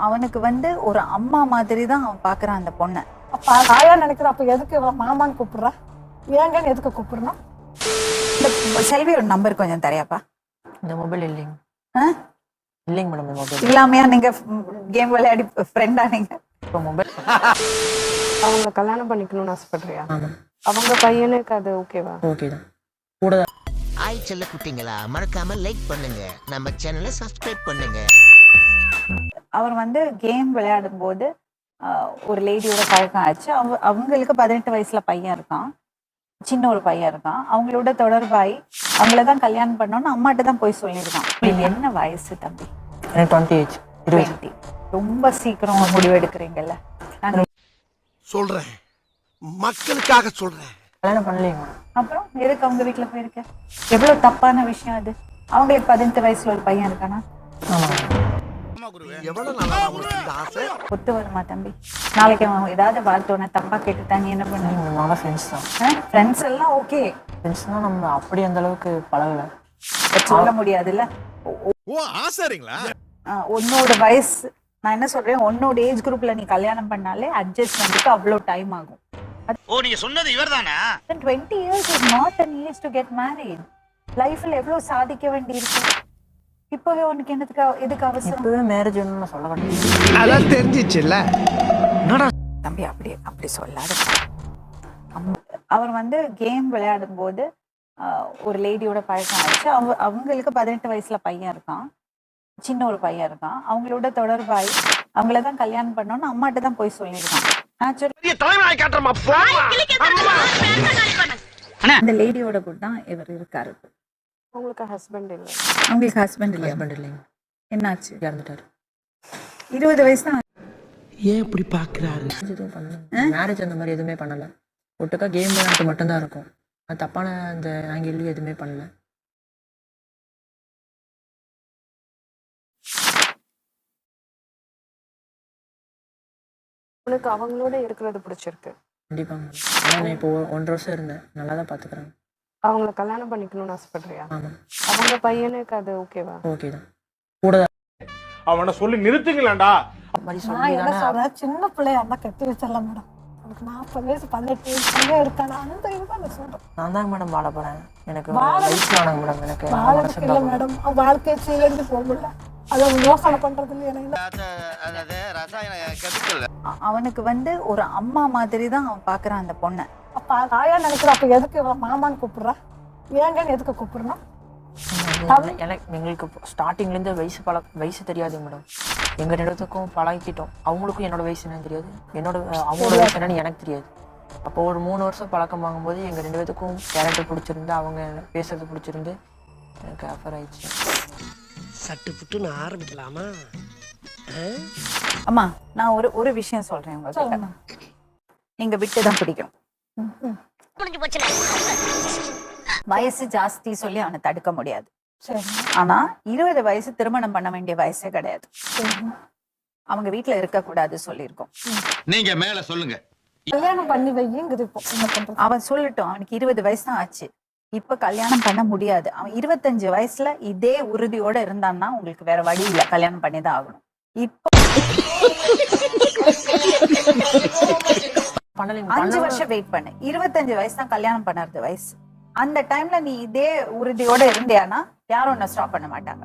அவனுக்கு வந்து ஒரு அம்மா மாதிரி தான் அவன் பாக்குறான் அந்த பொண்ணை. அப்ப தாயா நினைக்கிற, அப்ப எதுக்கு இவன் மாமான்னு கூப்பிடுறா, ஏங்கன்னு எதுக்கு கூப்பிடணும்? இந்த செல்வியோட நம்பர் கொஞ்சம் தரையாப்பா. இந்த மொபைல் இல்லைங்க. இல்லைங்க மேடம், இந்த மொபைல் இல்லாமையா நீங்க கேம் விளையாடி ஃப்ரெண்டா நீங்க? இப்போ மொபைல் அவங்க கல்யாணம் பண்ணிக்கணும்னு ஆசைப்படுறியா? அவங்க பையனுக்கு அது ஓகேவா? ஓகே தான். கூட ஆய் செல்ல குட்டிங்களா, மறக்காம லைக் பண்ணுங்க, நம்ம சேனலை சப்ஸ்கிரைப் பண்ணுங்க. அவர் வந்து கேம் விளையாடும் போது ஒரு லேடியோட பழக்கம் ஆச்சு. அவங்களுக்கு 18 வயசுல பையன் இருக்கான், சின்ன ஒரு பையன் இருக்கான். அவங்களோட தொடர்பாய் அவங்களதான் கல்யாணம் பண்ணோன்னு அம்மாட்ட தான் போய் சொல்லியிருக்கான். என்ன வயசு தம்பி? எனக்கு 20 ரொம்ப சீக்கிரம் முடிவெடுக்கிறீங்கல்ல. நாங்க சொல்றேன், மக்களுக்காக சொல்றேன். கல்யாணம் பண்ணலைங்க. அப்புறம் எதுக்கு அவங்க வீட்டுல போயிருக்க? எவ்வளவு தப்பான விஷயம் அது. அவங்களுக்கு 18 வயசுல ஒரு பையன் இருக்கானா? எவ்வளவு நல்லா இந்த ஆசை. ஒத்து வருமா தம்பி? நாளைக்கு அவன் ஏதாவது வார்த்தை தப்பா கேட்டுட்டாங்க என்ன பண்ணுவீங்க? நல்லா ஃப்ரெண்ட்ஸ் தான். ஃப்ரெண்ட்ஸ் எல்லாம் ஓகே, ஃப்ரெண்ட்ஸ்னா நம்ம அப்படி அந்த அளவுக்கு பழகல, சொல்ல முடியாதுல்ல. ஓ ஆசைங்களா? உன்னோட வயசு, நான் என்ன சொல்றேன், உன்னோட ஏஜ் குரூப்ல நீ கல்யாணம் பண்ணாலே அட்ஜஸ்ட்மெண்ட்டுக்கு அவ்வளவு டைம் ஆகும். ஓ நீங்க சொன்னது இவர்தானா? 20 years is not an age to get married. லைஃப்ல எவ்வளவு சாதிக்க வேண்டி இருக்கு. இப்பவே உனக்கு எதுக்கு அவசரம்? இப்பவே மேரேஜ் வேணும்னு சொல்ல மாட்டேன். அதான் தெரிஞ்சிச்சுல்ல தம்பி. அப்படி சொல்லாத. அவர் வந்து கேம் விளையாடும் போது ஒரு லேடியோட பழக்கம் ஆச்சு. அவங்களுக்கு 18 வயசுல பையன் இருக்கான், சின்ன ஒரு பையன் இருக்கான். அவங்களோட தொடர்பாய் அவங்களதான் கல்யாணம் பண்ணோன்னு அம்மாட்ட தான் போய் சொல்லியிருக்கான். இந்த லேடியோட கூட தான் இவர் இருக்காரு. உங்களுக்கு ஹஸ்பண்ட் இல்ல? அவங்களுக்கு ஹஸ்பண்ட் இல்லைங்க. என்னாச்சு? இறந்துட்டாரு. 20 வயசு தான். ஏன் இப்படி பாக்குறாரு? எதுவும் பண்ணல, மேரேஜ் அந்த மாதிரி எதுவுமே பண்ணல. ஒட்டுக்கா கேம் விளையாட்டு மட்டும்தான் இருக்கும். அது தப்பான அந்த ஆங்கிள்லயும் எதுவுமே பண்ணல. உனக்கு அவங்களோட இருக்கிறது பிடிச்சிருக்கு? கண்டிப்பாங்க. நான் இப்போ 1.5 வருஷம் இருந்தேன், நல்லா தான் பாத்துக்கிறேன். அவங்கள கல்யாணம் பண்ணிக்கணும்னு ஆசைப்படுறியா? ஆமா. அவங்க பையனுக்கு அது ஓகேவா? ஓகே தான். கூட அவனை சொல்லி நிறுத்துங்களேன்டா. நான் என்ன சொல்றேன், சின்ன பிள்ளையா இருந்தா கட்டி வச்சிடலாம் மேடம். அவனுக்கு 40 வயசு 18 வயசு இருக்கானா, அந்த இதுதான் நான் சொல்றேன். நான் தான் மேடம் வாழ போறேன். எனக்கு வயசு ஆனாங்க மேடம். எனக்கு வாழ்க்கை இல்லை மேடம், வாழ்க்கையை சீரழிஞ்சு போகல. அதை யோசனை பண்றது இல்லையா? அவனுக்கு வந்து ஒரு அம்மா மாதிரி தான் அவன் பாக்குறான் அந்த பொண்ணை. அப்ப தாயா நினைக்கிற, அப்ப எதுக்கு இவன் மாமான்னு கூப்பிடுறா, ஏங்கன்னு எதுக்கு கூப்பிடணும்? எங்களுக்கு ஸ்டார்டிங்ல இருந்து வயசு தெரியாது மேடம். எங்க 2 பேருக்கும் பழகிட்டோம். அவங்களுக்கும் என்னோட வயசு என்னன்னு தெரியாது, அவங்களோட வயசு என்னன்னு எனக்கு தெரியாது. அப்போ ஒரு 3 வருஷம் பழக்கம் வாங்கும்போது எங்க 2 பேருக்கும் கேரக்டர் பிடிச்சிருந்து, அவங்க பேசுறது பிடிச்சிருந்து எனக்கு ஆஃபர் ஆயிடுச்சு. சட்டு புட்டுன்னு ஆரம்பிக்கலாமா? அம்மா நான் ஒரு விஷயம் சொல்றேன் உங்களுக்கு. நீங்க விட்டுதான் பிடிக்கும். வயசு ஜாஸ்தி சொல்லி அவனை தடுக்க முடியாது. ஆனா 20 வயசு திருமணம் பண்ண வேண்டிய வயசே கிடையாது. அவங்க வீட்டுல இருக்க கூடாது சொல்லியிருக்கோம். நீங்க மேல சொல்லுங்க. கல்யாணம் பண்ணி வையுங்குது. இப்போ அவன் சொல்லட்டும், அவனுக்கு 20 வயசு தான் ஆச்சு. இப்ப கல்யாணம் பண்ண முடியாது. அவன் 25 வயசுல இதே உறுதியோட இருந்தான்னா உங்களுக்கு வேற வழி இல்ல, கல்யாணம் பண்ணிதான் ஆகணும். இப்போ 5 வருஷம் வெயிட் பண்ணு. 25 வயசு தான் கல்யாணம் பண்ணறது வயசு. அந்த டைம்ல நீ இதே உறுதியோட இருந்தியானா யாரும் உன்னை ஸ்டாப் பண்ண மாட்டாங்க.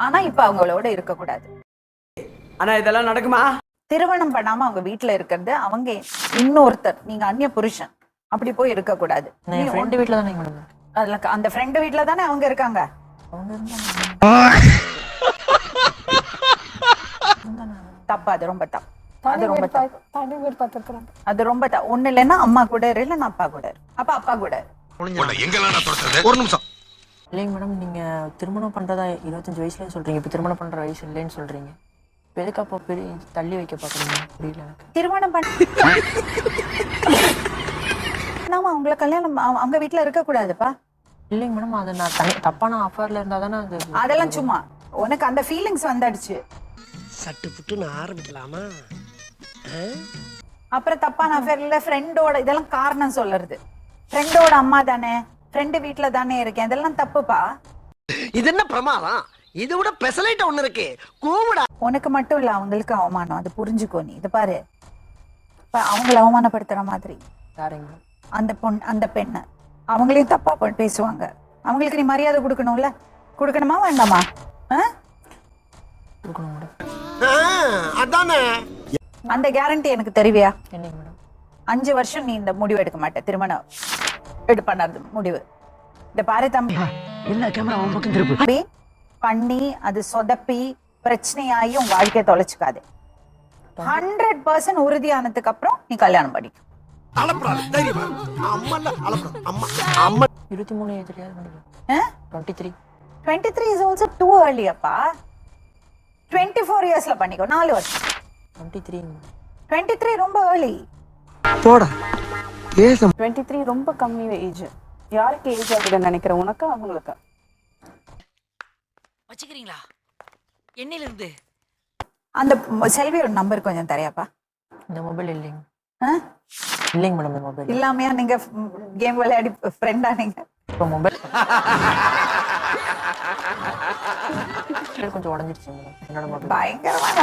ஆனா இப்ப அவங்களோட இருக்க கூடாது. ஆனா இதெல்லாம் நடக்குமா? திருமணம் பண்ணாம அவங்க வீட்டுல இருக்கிறது அவங்க இன்னொருத்தர், நீங்க அந்நிய புருஷன், அப்படி போய் இருக்க கூடாது. வீட்டுல தானே மேடம். அதுல அந்த ஃப்ரெண்டு வீட்டுல தானே அவங்க இருக்காங்க. தப்பா, அது ரொம்ப தப்பு. அது ரொம்ப தனி வீடு பார்த்துருக்குறாங்க. அது ரொம்ப ஒண்ணு இல்லைன்னா அம்மா கூட இரு, இல்லைன்னா அப்பா கூட இரு. அப்பா கூட இரு. ஒரு நிமிஷம் இல்லைங்க மேடம், நீங்க திருமணம் பண்றதா 25 வயசுலன்னு சொல்றீங்க. இப்ப திருமணம் பண்ற வயசு இல்லைன்னு சொல்றீங்க. எதுக்கு அப்போ தள்ளி வைக்க பாக்குறீங்க? புரியல எனக்கு. திருமணம் பண்ண அவங்கள கல்யாணம் அவங்க வீட்டுல இருக்க கூடாதுப்பா. இல்லைங்க மேடம், அது நான் தப்பான ஆஃபர்ல இருந்தா தானே அது. அதெல்லாம் சும்மா உனக்கு அந்த ஃபீலிங்ஸ் வந்தாடுச்சு. சட்டு புட்டுன்னு ஆரம்பிக்கலாமா? அப்புறம் தப்பான அஃபேர்ல ஃப்ரெண்டோட இதெல்லாம் காரணம் சொல்லுறது. ஃப்ரெண்டோட அம்மா தானே, ஃப்ரெண்டு வீட்டுல தானே இருக்கேன், இதெல்லாம் தப்புப்பா. இது என்ன பிரமாதம்? இதை விட பெசலைட் ஒண்ணு இருக்கு கூவுடா. உனக்கு மட்டும் இல்ல அவங்களுக்கு அவமானம், அது புரிஞ்சுக்கோ நீ. இது பாரு, இப்ப அவங்கள அவமானப்படுத்துற மாதிரி யாருங்க? அந்த பெண்ணை அவங்களையும் தப்பா பேசுவாங்க. அவங்களுக்கு நீ மரியாதை கொடுக்கணும்ல, கொடுக்கணுமா வேண்டாமா? கொடுக்கணும் மேடம். அதானே அந்த கேரண்டி எனக்கு தெரிவியா? என்னங்க மேடம்? 5 வருஷம் நீ இந்த முடிவு எடுக்க மாட்டே, திருமணம் பண்ணது முடிவு. இந்த பாரு தம்பி, என்ன கேமரா அவன் பக்கம் திருப்பு பண்ணி அது சொதப்பி பிரச்சனையாகி உன் வாழ்க்கையை தொலைச்சுக்காது. 100% உறுதியானதுக்கு அப்புறம் நீ கல்யாணம் பண்ணிக்கும். 23 தெரியாது madam. 23. 23 is also too early அப்பா. 24 இயர்ஸ்ல பண்ணிக்கோ, 4 வருஷம். 23. 23 ரொம்ப early. போடா பேச. 23 ரொம்ப கம்மி ஏஜ். யாருக்கு ஏஜ் ஆகுதுன்னு நினைக்கிறேன், உனக்கா அவங்களுக்கா? வச்சுக்கிறீங்களா என்னையில இருந்து? அந்த செல்வியோட நம்பர் கொஞ்சம் தரையாப்பா. இந்த மொபைல் இல்லைங்க. இல்லைங்க மேடம், இந்த மொபைல் இல்லாமையா நீங்க கேம் விளையாடி ஃப்ரெண்டா நீங்க? இப்போ மொபைல் கொஞ்சம் உடஞ்சிருச்சு மேடம். என்னோட மொபைல் பயங்கரமான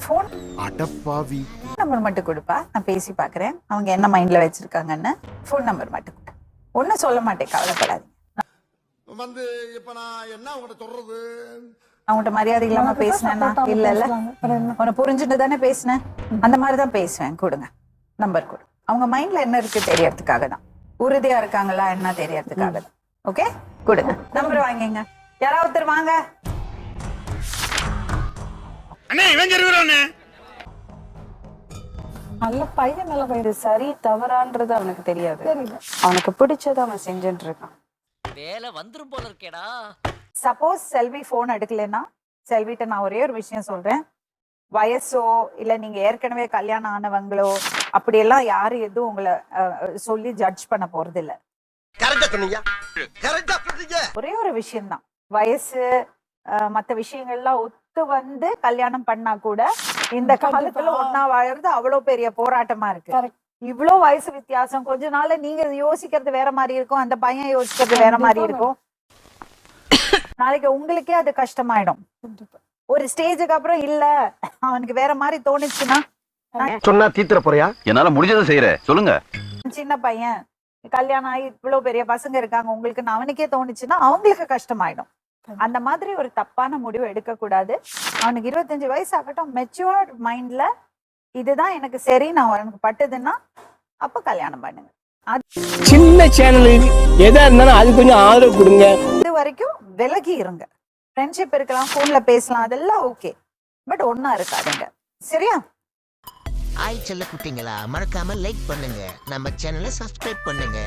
ஃபோன் அடப்பாவி. நம்பர் மட்டும் கொடுப்பா, நான் பேசி பாக்குறேன் அவங்க என்ன மைண்ட்ல வச்சிருக்காங்கன்னு. ஃபோன் நம்பர் மட்டும் கொடு. ஒன்னும் சொல்ல மாட்டேன், கவலைப்படாதீங்க. வந்து இப்ப நான் என்ன உங்கள்கிட்ட சொல்றது? அவங்கள்ட்ட மரியாதை இல்லாம பேசினேன்னா இல்ல உன புரிஞ்சுட்டு தானே பேசினேன், அந்த மாதிரிதான் பேசுவேன். கொடுங்க நம்பர் கொடு. அவங்க மைண்ட்ல என்ன இருக்கு தெரியறதுக்காக தான், உறுதியா இருக்காங்களா என்ன தெரியறதுக்காக தான். ஓகே கொடுங்க, நம்பர் வாங்கிங்க. யாராவது ஒருத்தர் வாங்க. அண்ணே இவன் ஜெருவறானே. நல்ல பையன், நல்ல பையன். இது சரி தவறான்றது அவனுக்கு தெரியாது. அவனுக்கு பிடிச்சதை அவன் செஞ்சுட்டு இருக்கான். வேலை வந்துரும் போல இருக்கேடா. சப்போஸ் செல்வி போன் எடுக்கலன்னா, செல்விட்ட நான் ஒரே ஒரு விஷயம் சொல்றேன். வயசோ இல்ல நீங்க ஏற்கனவே கல்யாணம் ஆனவங்களோ அப்படியெல்லாம் யாரும் எதுவும் உங்களை சொல்லி ஜட்ஜ் பண்ண போறது இல்ல. ஒரே ஒரு விஷயம்தான், வயசு மத்த விஷயங்கள்லாம் ஒத்து வந்து கல்யாணம் பண்ணா கூட இந்த காலத்துல ஒன்னா வாழறது அவ்வளவு பெரிய போராட்டமா இருக்கு. இவ்வளவு வயசு வித்தியாசம், கொஞ்ச நாள்ல நீங்க யோசிக்கிறது வேற மாதிரி இருக்கும், அந்த பையன் யோசிக்கிறது வேற மாதிரி இருக்கும். நாளைக்கு உங்களுக்கே அது கஷ்டமாயிடும். ஒரு ஸ்டேஜுக்கு அப்புறம் இல்ல அவனுக்கு வேற மாதிரி தோணுச்சுன்னா சொன்னா தீத்துற போறியா? என்னால முடிஞ்சதை செய்யறேன், சொல்லுங்க. சின்ன பையன் கல்யாணம் ஆகி இவ்வளவு பெரிய பசங்க இருக்காங்க உங்களுக்கு, அவனுக்கே தோணுச்சுன்னா அவங்களுக்கு கஷ்டமாயிடும். அந்த மாதிரி ஒரு தப்பான முடிவு எடுக்க கூடாது. அவனுக்கு 25 வயசு ஆகட்டும், மெச்சூர்ட் மைண்ட்ல இதுதான் எனக்கு சரி, நான் உனக்கு பட்டுதுன்னா அப்ப கல்யாணம் பண்ணுங்க. சின்ன சேனல் எதா இருந்தாலும் அது கொஞ்சம் ஆதரவு கொடுங்க. இது வரைக்கும் விலகி இருங்க. ஃப்ரெண்ட்ஷிப் இருக்கலாம், போன்ல பேசலாம், அதெல்லாம் ஓகே, பட் ஒன்னா இருக்காதுங்க. சரியா? ஆய் செல்ல குட்டிங்களா, மறக்காம லைக் பண்ணுங்க, நம்ம சேனலை சப்ஸ்கிரைப் பண்ணுங்க.